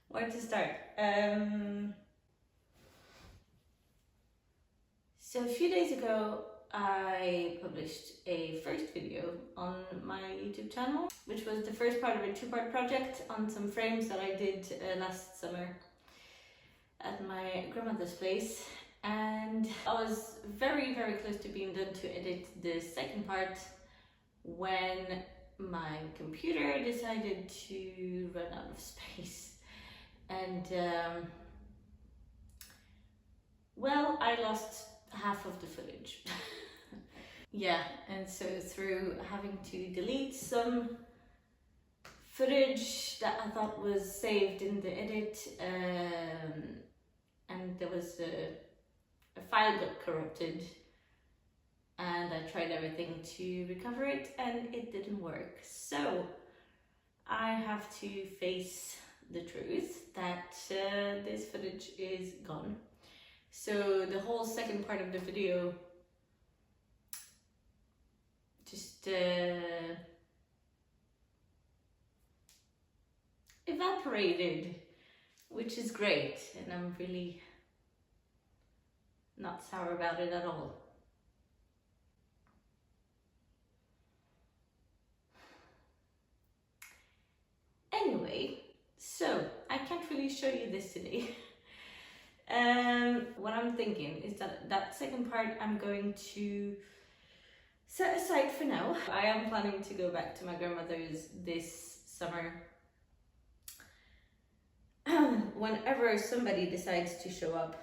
where to start? So a few days ago, I published a first video on my YouTube channel, which was the first part of a two-part project on some frames that I did last summer at my grandmother's place. And I was very, very close to being done to edit the second part when my computer decided to run out of space. And well, I lost half of the footage. Yeah, and so through having to delete some footage that I thought was saved in the edit, and there was a file got corrupted, and I tried everything to recover it and it didn't work. So I have to face the truth that this footage is gone. So the whole second part of the video just evaporated, which is great, and I'm really not sour about it at all. Anyway, so I can't really show you this today. What I'm thinking is that second part I'm going to set aside for now. I am planning to go back to my grandmother's this summer. Whenever somebody decides to show up.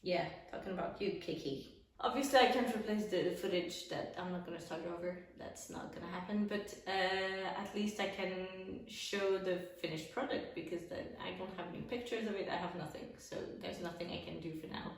Yeah, talking about you, Kiki. Obviously I can't replace the footage that I'm not gonna start over. That's not gonna happen, but at least I can show the finished product, because then I don't have any pictures of it, I have nothing. So there's nothing I can do for now.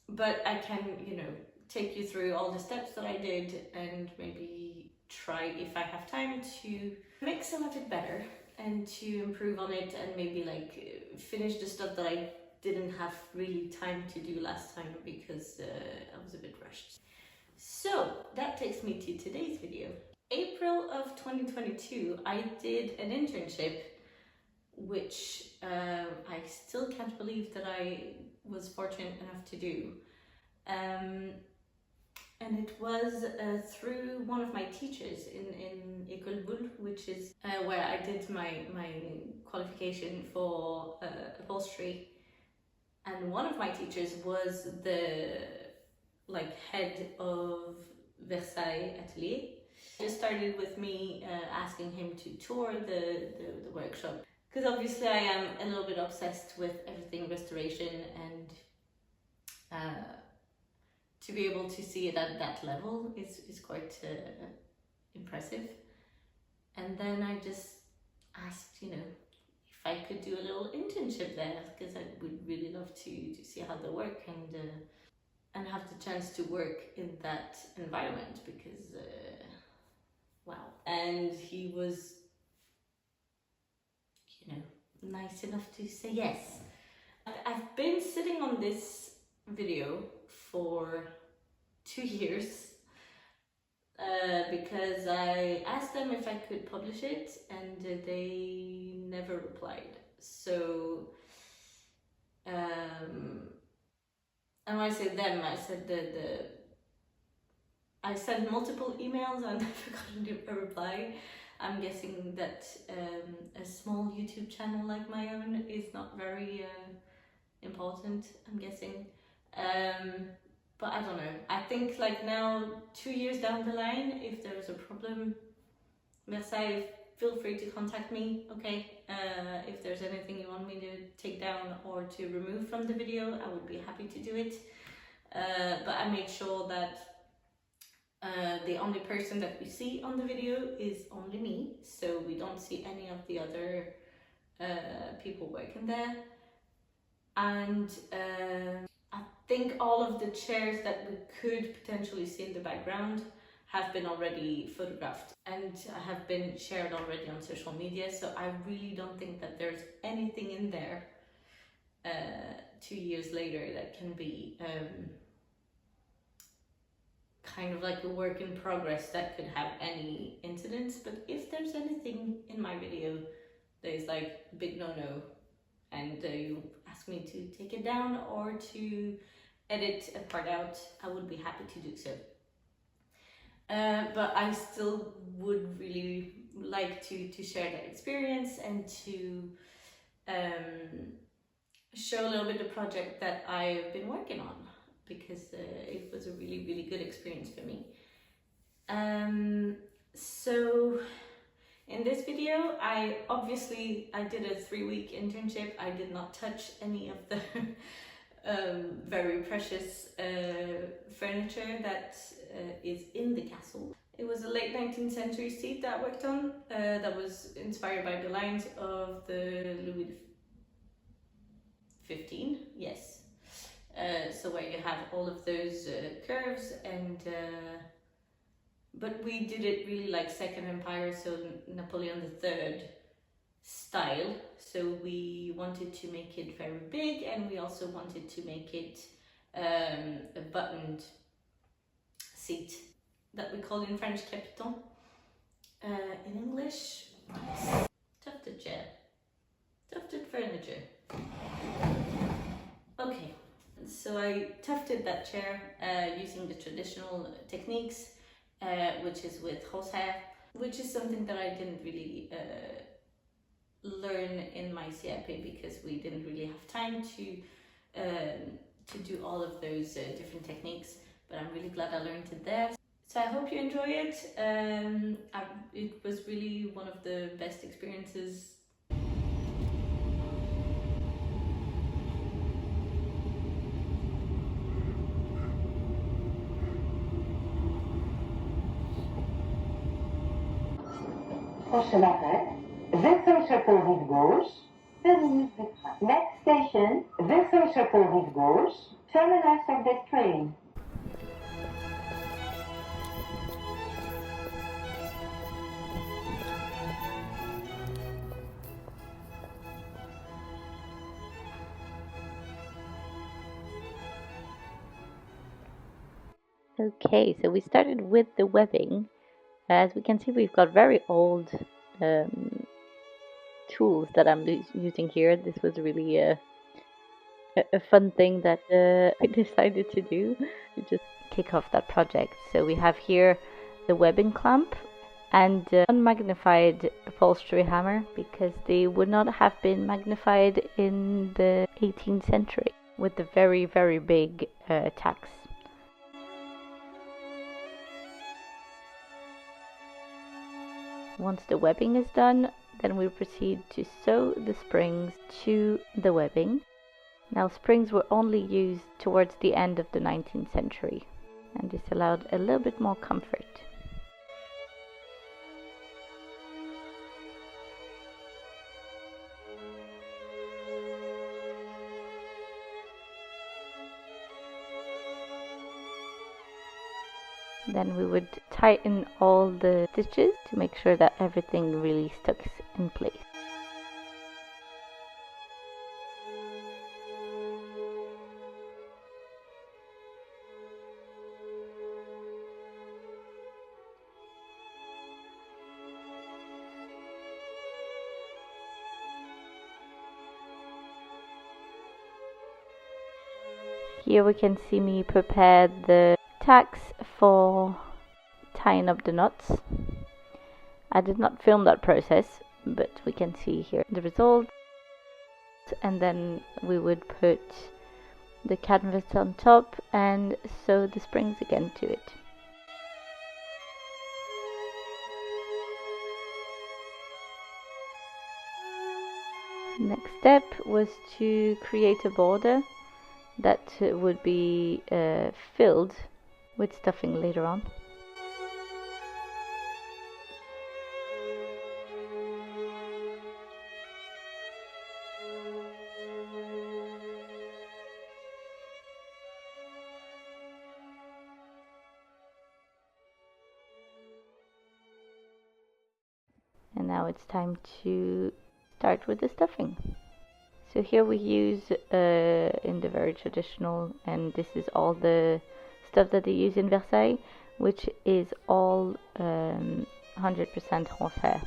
But I can, you know, take you through all the steps that I did and maybe try, if I have time, to make some of it better and to improve on it, and maybe like finish the stuff that I didn't have really time to do last time because I was a bit rushed. So that takes me to today's video. April of 2022, I did an internship, which I still can't believe that I was fortunate enough to do. And it was through one of my teachers in École Bulle, which is where I did my qualification for upholstery. And one of my teachers was the head of Versailles atelier. It started with me asking him to tour the workshop, because obviously I am a little bit obsessed with everything restoration, and to be able to see it at that level is quite impressive. And then I just asked, you know, if I could do a little internship there, because I would really love to see how they work and have the chance to work in that environment, because wow. And he was, you know, nice enough to say yes. I've been sitting on this video for 2 years because I asked them if I could publish it, and they never replied. So and when I say them, I said I sent multiple emails and never got a reply. I'm guessing that a small YouTube channel like my own is not very important, I'm guessing. But I don't know. I think like now, 2 years down the line, if there's a problem, Versailles, feel free to contact me, okay? If there's anything you want me to take down or to remove from the video, I would be happy to do it. But I made sure that the only person that we see on the video is only me, so we don't see any of the other people working there. And I think all of the chairs that we could potentially see in the background have been already photographed and have been shared already on social media, so I really don't think that there's anything in there 2 years later that can be kind of like a work in progress that could have any incidents. But if there's anything in my video that is like a big no-no, and you ask me to take it down or to edit a part out, I would be happy to do so. But I still would really like to share that experience and to show a little bit the project that I've been working on, because it was a really, really good experience for me. So in this video, I did a 3-week internship. I did not touch any of the very precious furniture that is in the castle. It was a late 19th century seat that I worked on that was inspired by the lines of the Louis XV, yes. So where you have all of those curves, and but we did it really like Second Empire, so Napoleon III style. So we wanted to make it very big, and we also wanted to make it a buttoned seat that we call in French capiton. In English, tufted chair, tufted furniture. Okay, so I tufted that chair using the traditional techniques, which is with horsehair, which is something that I didn't really learn in my CIP because we didn't really have time to do all of those different techniques, but I'm really glad I learned it there. So I hope you enjoy it. It was really one of the best experiences. Prochain arrêt, Versailles-Château rive gauche, terminus du train. Next station, Versailles-Château rive gauche, terminus of this train. Okay, so we started with the webbing. As we can see, we've got very old tools that I'm using here. This was really a fun thing that I decided to do to just kick off that project. So we have here the webbing clamp and unmagnified upholstery hammer, because they would not have been magnified in the 18th century with the very, very big tacks. Once the webbing is done, then we proceed to sew the springs to the webbing. Now, springs were only used towards the end of the 19th century, and this allowed a little bit more comfort. Then we would tighten all the stitches to make sure that everything really stuck in place. Here we can see me prepare the tacks for tying up the knots. I did not film that process, but we can see here the result. And then we would put the canvas on top and sew the springs again to it. Next step was to create a border that would be filled with stuffing later on. And now it's time to start with the stuffing. So here we use, in the very traditional, and this is all the stuff that they use in Versailles, which is all 100% horsehair.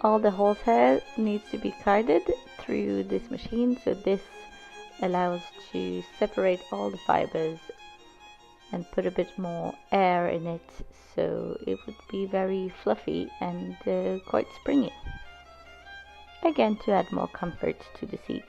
All the horsehair needs to be carded through this machine, so this allows to separate all the fibers and put a bit more air in it, so it would be very fluffy and quite springy. Again, to add more comfort to the seat.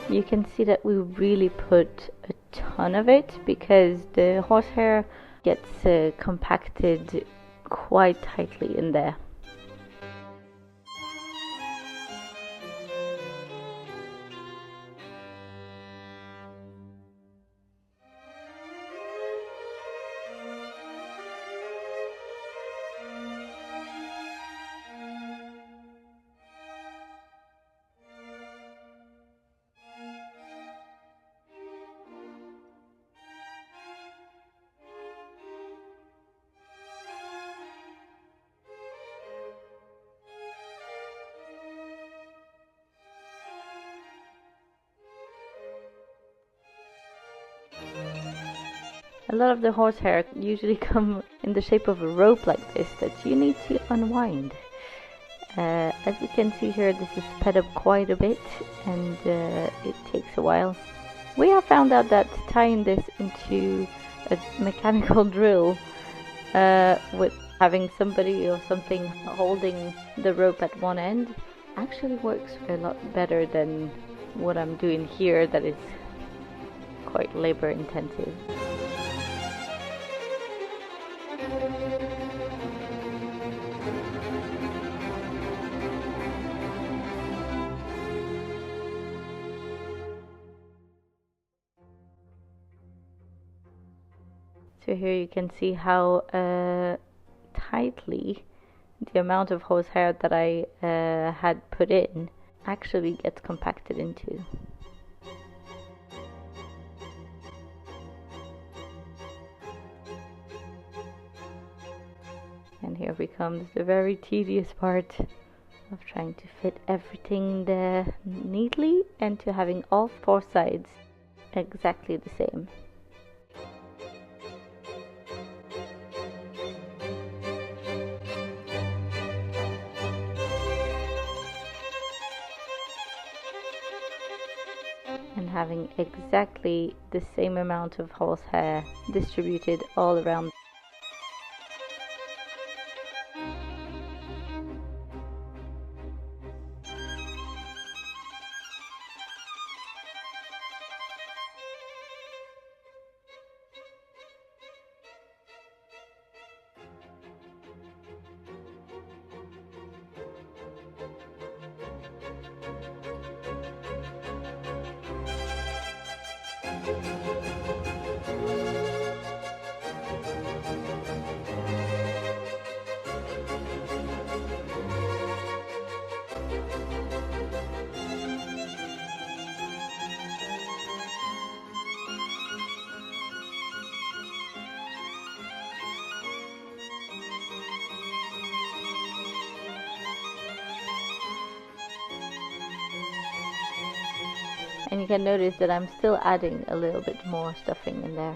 You can see that we really put a ton of it because the horsehair gets compacted quite tightly in there. A lot of the horsehair usually come in the shape of a rope like this that you need to unwind. As you can see here, this is sped up quite a bit and it takes a while. We have found out that tying this into a mechanical drill with having somebody or something holding the rope at one end actually works a lot better than what I'm doing here, that is quite labor intensive. So here you can see how tightly the amount of horsehair that I had put in actually gets compacted into. And here becomes the very tedious part of trying to fit everything there neatly and to having all four sides exactly the same. And having exactly the same amount of horsehair distributed all around. And you can notice that I'm still adding a little bit more stuffing in there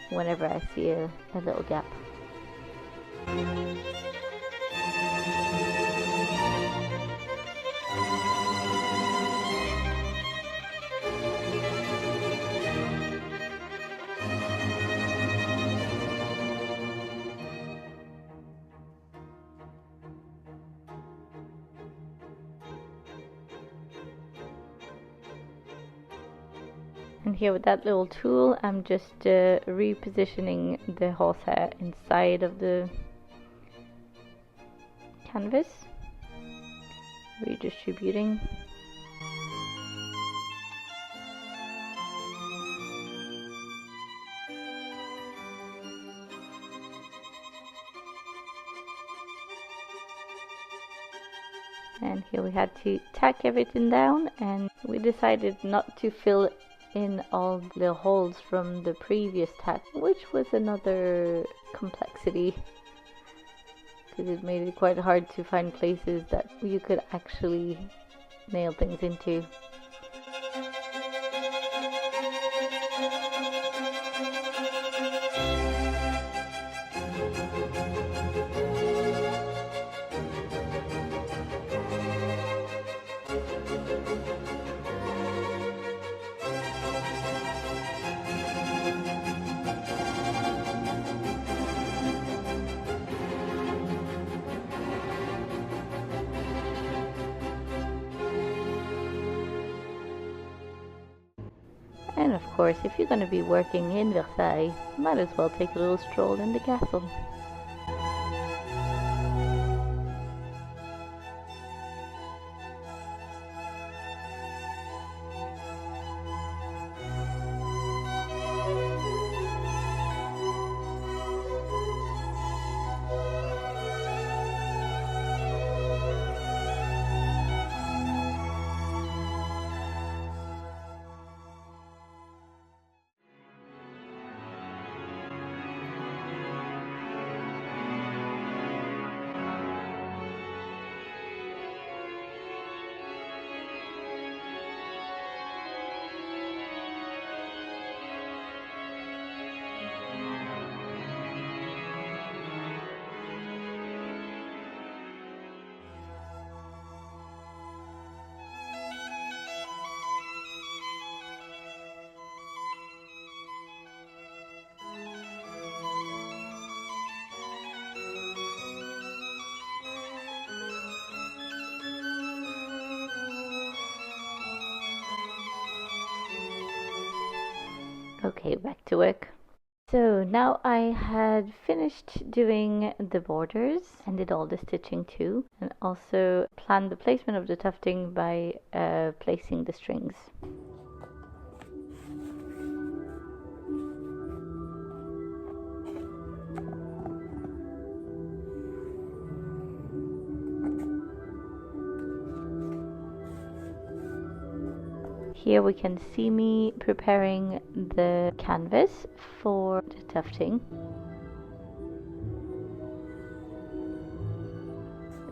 whenever I see a little gap. And here with that little tool, I'm just repositioning the horsehair inside of the canvas, redistributing. And here we had to tack everything down, and we decided not to fill in all the holes from the previous tack, which was another complexity because it made it quite hard to find places that you could actually nail things into. And of course, if you're going to be working in Versailles, might as well take a little stroll in the castle. Okay, back to work. So now I had finished doing the borders and did all the stitching too, and also planned the placement of the tufting by placing the strings. Here we can see me preparing the canvas for the tufting.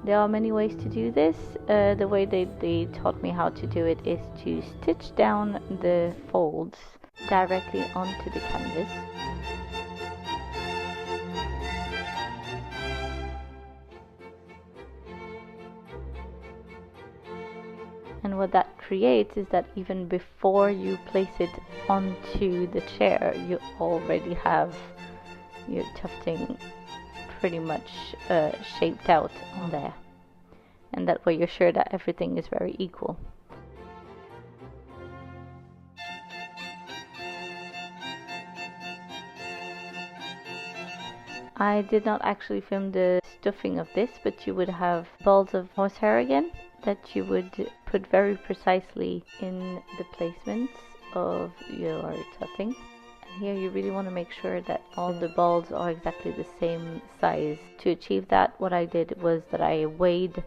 There are many ways to do this. The way they taught me how to do it is to stitch down the folds directly onto the canvas. And what that creates is that even before you place it onto the chair, you already have your tufting pretty much shaped out on there. And that way you're sure that everything is very equal. I did not actually film the stuffing of this, but you would have balls of horsehair again that you would put very precisely in the placements of your tufting. And here you really want to make sure that all the balls are exactly the same size. To achieve that, what I did was that I weighed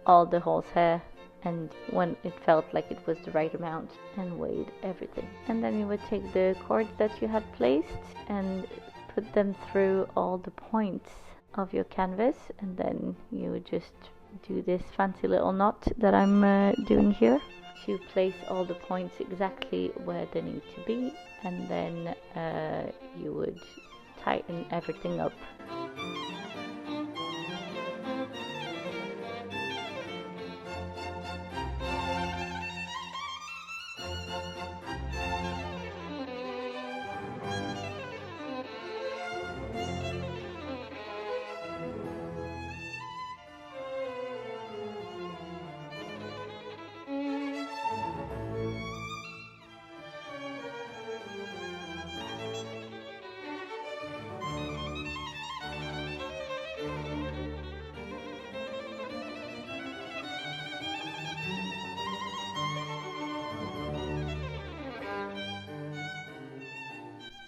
all the horsehair, and when it felt like it was the right amount, and weighed everything. And then you would take the cords that you had placed and put them through all the points of your canvas, and then you would just do this fancy little knot that I'm doing here. to place all the points exactly where they need to be, and then you would tighten everything up.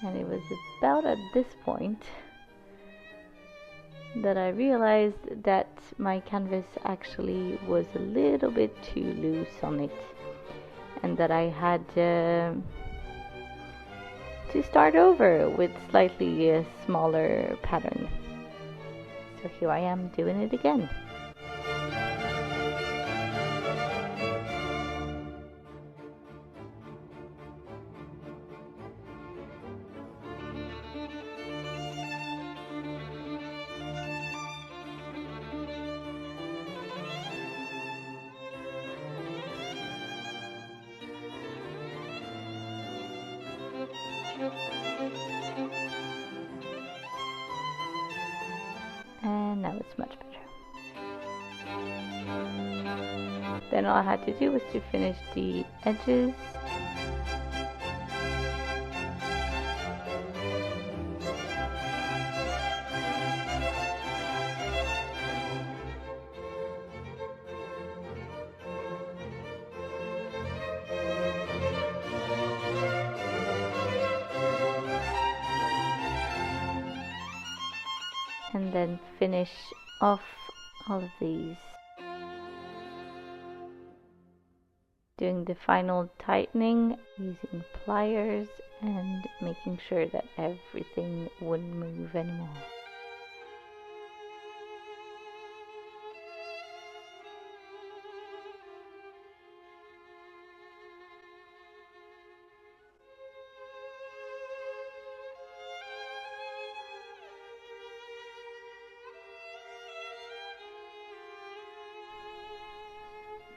And it was about at this point that I realized that my canvas actually was a little bit too loose on it, and that I had to start over with slightly smaller pattern. So here I am doing it again. And now it's much better. Then all I had to do was to finish the edges. And then finish off all of these. Doing the final tightening using pliers and making sure that everything wouldn't move anymore.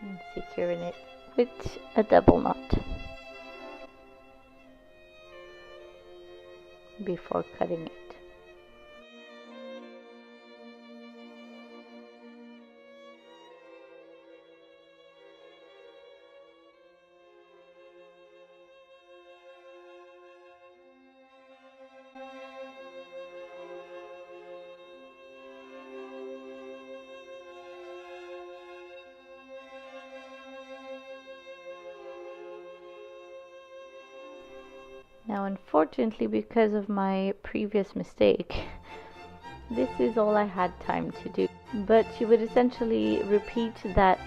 And securing it with a double knot before cutting it. Now, unfortunately, because of my previous mistake, this is all I had time to do. But you would essentially repeat that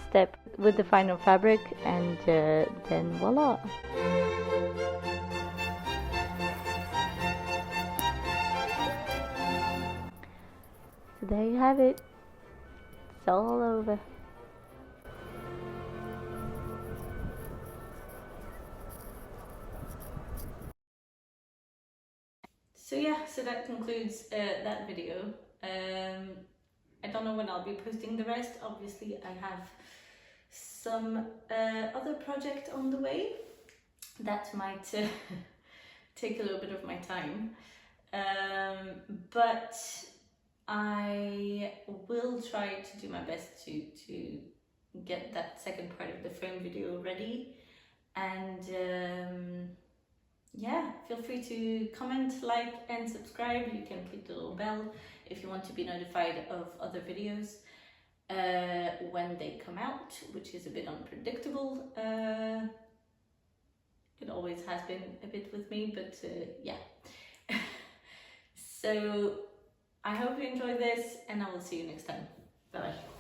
step with the final fabric, and then voila! So there you have it. It's all over. So yeah, so that concludes that video. I don't know when I'll be posting the rest. Obviously, I have some other project on the way that might take a little bit of my time. But I will try to do my best to get that second part of the frame video ready. And yeah, feel free to comment, like and subscribe. You can click the little bell if you want to be notified of other videos when they come out, which is a bit unpredictable. It always has been a bit with me, but yeah. So I hope you enjoyed this, and I will see you next time. Bye bye.